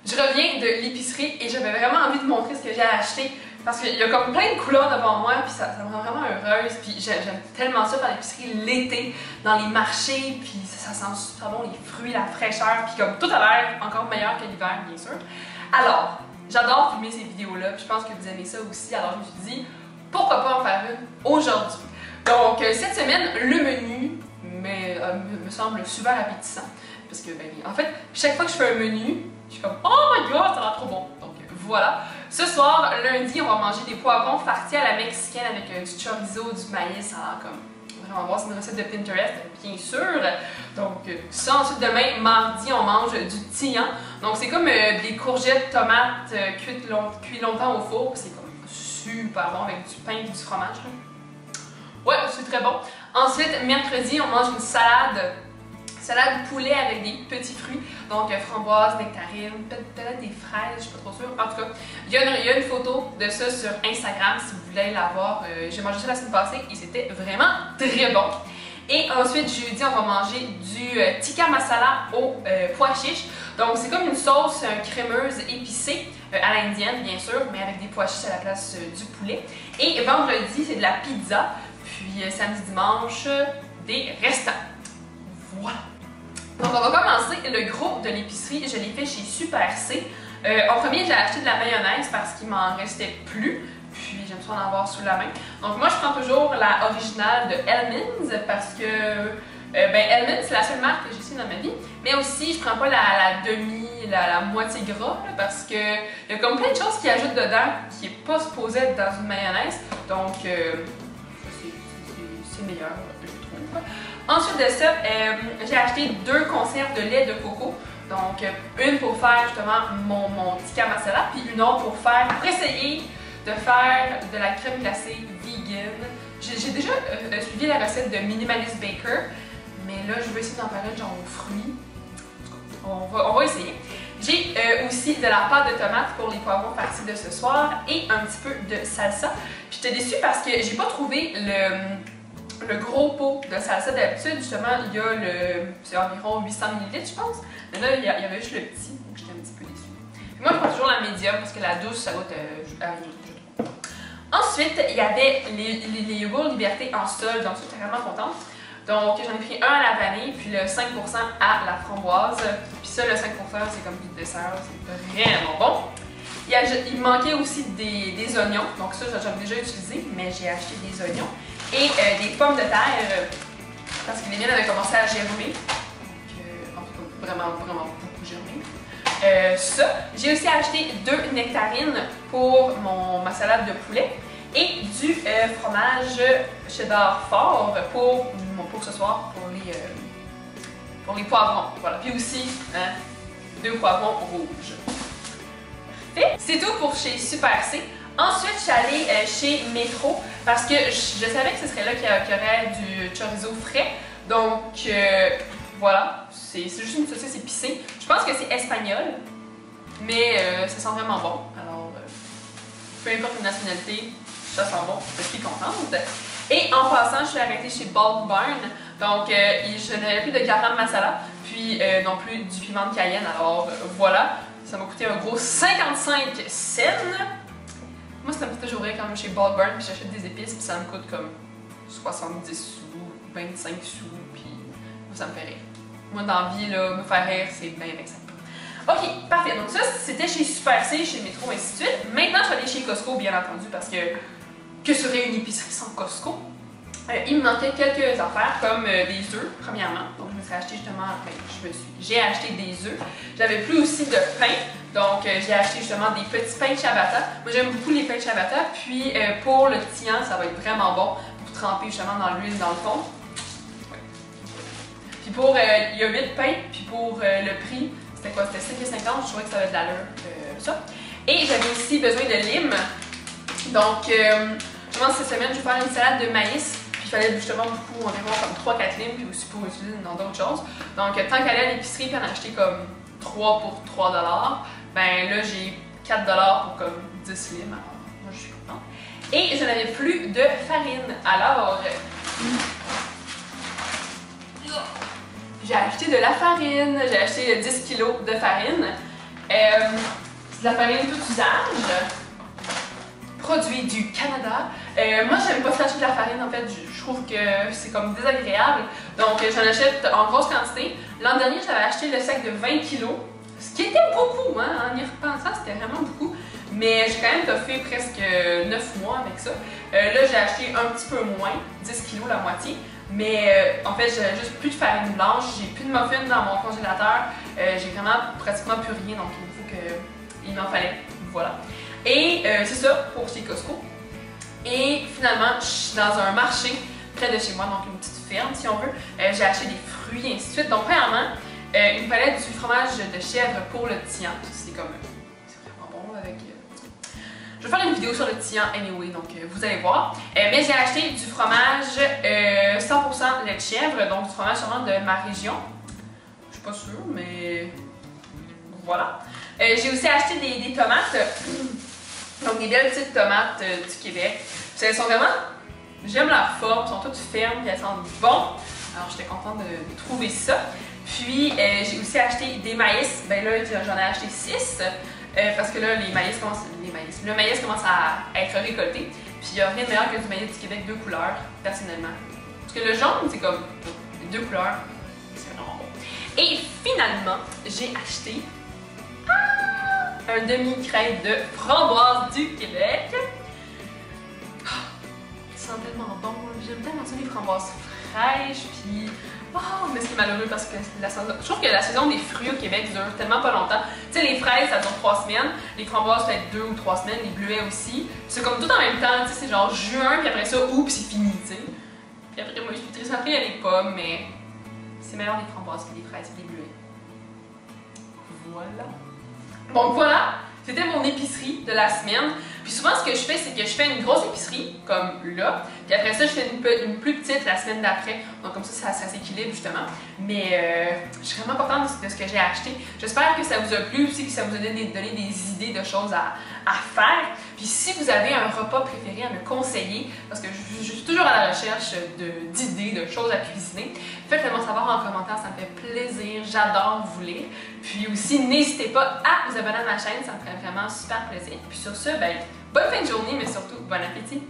Je reviens de l'épicerie et j'avais vraiment envie de montrer ce que j'ai acheté parce qu'il y a comme plein de couleurs devant moi puis ça me rend vraiment heureuse. Puis j'aime tellement ça faire l'épicerie l'été, dans les marchés, puis ça sent super bon, les fruits, la fraîcheur, puis comme tout a l'air encore meilleur que l'hiver, bien sûr. Alors, j'adore filmer ces vidéos-là, puis je pense que vous aimez ça aussi, alors je me suis dit, pourquoi pas en faire une aujourd'hui? Donc, cette semaine, le menu me semble super appétissant. Parce que, ben, en fait, chaque fois que je fais un menu, je suis comme « Oh my god, ça a l'air trop bon! » Donc, voilà. Ce soir, lundi, on va manger des poivrons farcis à la mexicaine avec du chorizo, du maïs. Ça a l'air comme vraiment bon. C'est une recette de Pinterest, bien sûr. Donc, ça. Ensuite, demain, mardi, on mange du tillant. Donc, c'est comme des courgettes, tomates cuites longtemps au four. C'est comme super bon avec du pain et du fromage. Ouais, c'est très bon. Ensuite, mercredi, on mange une salade poulet avec des petits fruits, donc framboises, nectarines, peut-être des fraises, je suis pas trop sûre. En tout cas, il y a une photo de ça sur Instagram si vous voulez la voir. J'ai mangé ça la semaine passée et c'était vraiment très bon. Et ensuite, jeudi, on va manger du tikka masala au pois chiches. Donc, c'est comme une sauce crémeuse épicée à l'indienne, bien sûr, mais avec des pois chiches à la place du poulet. Et vendredi, c'est de la pizza. Puis samedi, dimanche, des restants. Voilà. Donc on va commencer le gros de l'épicerie. Je l'ai fait chez Super C. En premier, j'ai acheté de la mayonnaise parce qu'il m'en restait plus. Puis j'aime ça en avoir sous la main. Donc moi, je prends toujours la originale de Hellmann's parce que Hellmann's, c'est la seule marque que j'ai ici dans ma vie. Mais aussi, je prends pas la moitié gras là, parce que il y a comme plein de choses qui ajoutent dedans qui n'est pas supposé être dans une mayonnaise. Donc c'est meilleur, je trouve. Ensuite de ça, j'ai acheté 2 conserves de lait de coco. Donc, une pour faire justement mon tikka masala, puis une autre pour essayer de faire de la crème glacée vegan. J'ai déjà suivi la recette de Minimalist Baker, mais là, je veux essayer d'en faire une genre aux fruits. On va essayer. J'ai aussi de la pâte de tomate pour les poivrons farcis de ce soir et un petit peu de salsa. J'étais déçue parce que j'ai pas trouvé le gros pot de salsa. D'habitude, justement, il y a c'est environ 800 ml, je pense. Mais là, il y avait juste le petit, donc j'étais un petit peu déçue. Puis moi, je prends toujours la médium parce que la douce, ça goûte à rien, je trouve. Ensuite, il y avait les yogourts Liberté en solde, donc j'étais vraiment contente. Donc, j'en ai pris un à la vanille, puis le 5% à la framboise. Puis ça, le 5%, c'est comme du dessert, c'est vraiment bon. Il manquait aussi des oignons, donc ça, j'en ai déjà utilisé, mais j'ai acheté des oignons. Et des pommes de terre, parce que les miennes avaient commencé à germer. Donc, en tout cas, vraiment beaucoup germé. Ça. J'ai aussi acheté 2 nectarines pour ma salade de poulet. Et du fromage cheddar fort pour ce soir, pour les poivrons. Voilà. Puis aussi, 2 poivrons rouges. Parfait. C'est tout pour chez Super C. Ensuite, je suis allée chez Metro parce que je savais que ce serait là qu'il y aurait du chorizo frais. Donc, voilà, c'est juste une saucisse épicée. Je pense que c'est espagnol, mais ça sent vraiment bon. Alors, peu importe la nationalité, ça sent bon, je suis contente. Et en passant, je suis arrêtée chez Bulk Barn. Donc, je n'avais plus de garam masala, puis non plus du piment de Cayenne. Alors, voilà, ça m'a coûté un gros 55 cents. Moi, ça me fait toujours rire quand même chez Bulk Barn, puis j'achète des épices, puis ça me coûte comme 70 sous, 25 sous, puis ça me fait rire. Moi, dans la vie, là, me faire rire, c'est bien avec ça. Ok, parfait. Donc ça, c'était chez Super C, chez Metro, et ainsi de suite. Maintenant, je suis allée chez Costco, bien entendu, parce que serait une épicerie sans Costco? Il me manquait quelques affaires, comme des œufs, premièrement. Donc, je me suis acheté justement, j'ai acheté des œufs. J'avais plus aussi de pain. Donc, j'ai acheté justement des petits pains de ciabatta. Moi, j'aime beaucoup les pains de ciabatta. Puis, pour le tillant, ça va être vraiment bon pour tremper justement dans l'huile, dans le fond. Ouais. Puis pour, il y a 8 pains. Puis pour le prix, c'était quoi? C'était 5,50. Je trouvais que ça avait de l'allure, ça. Et j'avais aussi besoin de lime. Donc, justement, cette semaine, je vais faire une salade de maïs. Puis, il fallait justement beaucoup, environ comme 3-4 limes. Puis aussi pour utiliser dans d'autres choses. Donc, tant qu'aller à l'épicerie, puis en acheter comme 3 pour 3 $, ben là, j'ai 4 $ pour comme 10 limes. Alors, moi, je suis contente. Et je n'avais plus de farine. Alors, j'ai acheté de la farine. J'ai acheté 10 kg de farine. de la farine tout usage. Produit du Canada. Moi, j'aime pas s'acheter de la farine, en fait. Je trouve que c'est comme désagréable. Donc, j'en achète en grosse quantité. L'an dernier, j'avais acheté le sac de 20 kg. Ce qui était beaucoup, hein, en y repensant, c'était vraiment beaucoup. Mais j'ai quand même toffé presque 9 mois avec ça. Là, j'ai acheté un petit peu moins, 10 kg la moitié. Mais en fait, j'ai juste plus de farine blanche, j'ai plus de muffins dans mon congélateur. J'ai vraiment pratiquement plus rien, donc il faut que il m'en fallait. Voilà. Et c'est ça pour chez Costco. Et finalement, je suis dans un marché près de chez moi, donc une petite ferme si on veut. J'ai acheté des fruits et ainsi de suite. Donc premièrement, une palette du fromage de chèvre pour le tian. C'est comme, c'est vraiment bon avec... Je vais faire une vidéo sur le tian anyway, donc vous allez voir. Mais j'ai acheté du fromage 100% lait de chèvre, donc du fromage sûrement de ma région. Je suis pas sûre, mais voilà. J'ai aussi acheté des tomates. Donc des belles petites tomates du Québec. Puis elles sont vraiment... J'aime la forme, elles sont toutes fermes, puis elles sentent bon. Alors j'étais contente de trouver ça. Puis j'ai aussi acheté des maïs. Ben là, j'en ai acheté 6. Parce que là, le maïs commence à être récolté. Puis il n'y a rien de meilleur que du maïs du Québec 2 couleurs, personnellement. Parce que le jaune, c'est comme les 2 couleurs. C'est vraiment bon. Et finalement, j'ai acheté un demi-crème de framboise du Québec. Oh, ça sent tellement bon. J'aime tellement ça les framboises fraîches. Puis, oh, mais c'est malheureux parce que je trouve que la saison des fruits au Québec dure tellement pas longtemps. Tu sais, les fraises, ça dure 3 semaines. Les framboises, peut-être 2 ou 3 semaines. Les bleuets aussi. C'est comme tout en même temps. Tu sais, c'est genre juin, puis après ça, oups, c'est fini, tu sais. Puis après, moi, je suis très après, il y a les pommes, mais c'est meilleur les framboises que les fraises et les bleuets. Voilà. Donc voilà, c'était mon épicerie de la semaine. Puis souvent, ce que je fais, c'est que je fais une grosse épicerie, comme là. Puis après ça, je fais une plus petite la semaine d'après. Donc comme ça s'équilibre justement. Mais je suis vraiment contente de ce que j'ai acheté. J'espère que ça vous a plu aussi, que ça vous a donné des idées de choses à faire. Puis si vous avez un repas préféré à me conseiller, parce que je suis toujours à la recherche d'idées, de choses à cuisiner, faites-le moi savoir en commentaire, ça me fait plaisir, j'adore vous lire. Puis aussi, n'hésitez pas à vous abonner à ma chaîne, ça me ferait vraiment super plaisir. Puis sur ce, ben, bonne fin de journée, mais surtout, bon appétit!